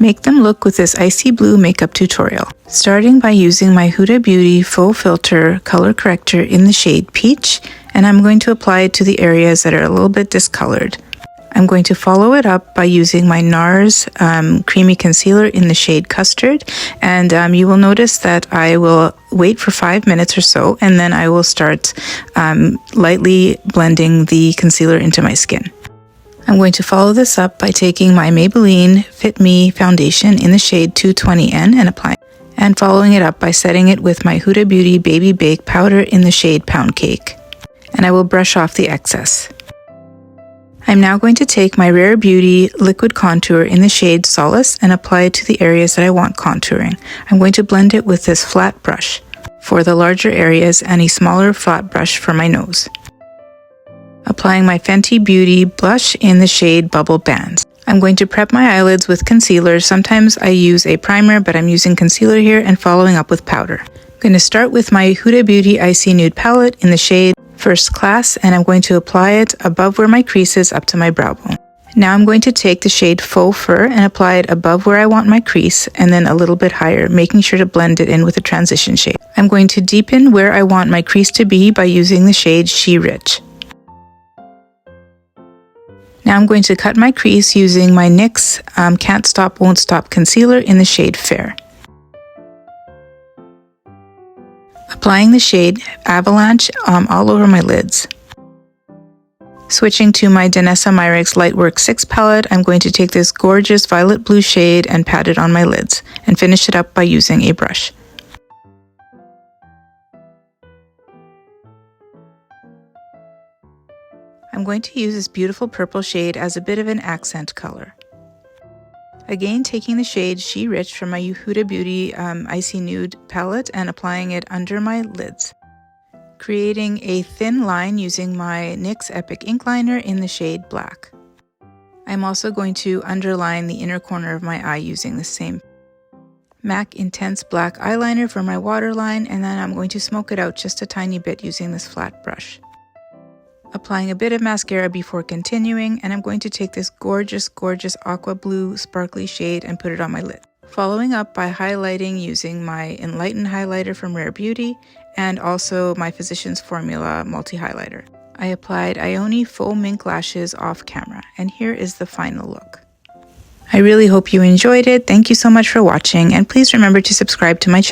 Make them look with this icy blue makeup tutorial. Starting by using my Huda Beauty Faux Filter Color Corrector in the shade Peach, and I'm going to apply it to the areas that are a little bit discolored. I'm going to follow it up by using my NARS Creamy Concealer in the shade Custard, and you will notice that I will wait for 5 minutes or so, and then I will start lightly blending the concealer into my skin. I'm going to follow this up by taking my Maybelline Fit Me foundation in the shade 220N and following it up by setting it with my Huda Beauty Baby Bake powder in the shade Pound Cake. And I will brush off the excess. I'm now going to take my Rare Beauty liquid contour in the shade Solace and apply it to the areas that I want contouring. I'm going to blend it with this flat brush for the larger areas and a smaller flat brush for my nose. Applying my Fenty Beauty blush in the shade BubbleBands. I'm going to prep my eyelids with concealer. Sometimes I use a primer, but I'm using concealer here and following up with powder. I'm going to start with my Huda Beauty Icy Nude palette in the shade First Class, and I'm going to apply it above where my crease is up to my brow bone. Now I'm going to take the shade Faux Fur and apply it above where I want my crease and then a little bit higher, making sure to blend it in with a transition shade. I'm going to deepen where I want my crease to be by using the shade She Rich. Now I'm going to cut my crease using my NYX Can't Stop Won't Stop concealer in the shade Fair. Applying the shade Avalanche all over my lids. Switching to my Danessa Myricks Lightwork 6 palette, I'm going to take this gorgeous violet blue shade and pat it on my lids and finish it up by using a brush. I'm going to use this beautiful purple shade as a bit of an accent color. Again, taking the shade She Rich from my Huda Beauty Icy Nude palette and applying it under my lids. Creating a thin line using my NYX Epic Ink Liner in the shade Black. I'm also going to underline the inner corner of my eye using the same MAC Intense Black eyeliner for my waterline, and then I'm going to smoke it out just a tiny bit using this flat brush. Applying a bit of mascara before continuing, and I'm going to take this gorgeous aqua blue sparkly shade and put it on my lid. Following up by highlighting using my Enlighten highlighter from Rare Beauty and also my Physicians Formula multi-highlighter. I applied Ioni Faux Mink lashes off camera, and here is the final look. I really hope you enjoyed it. Thank you so much for watching, and please remember to subscribe to my channel.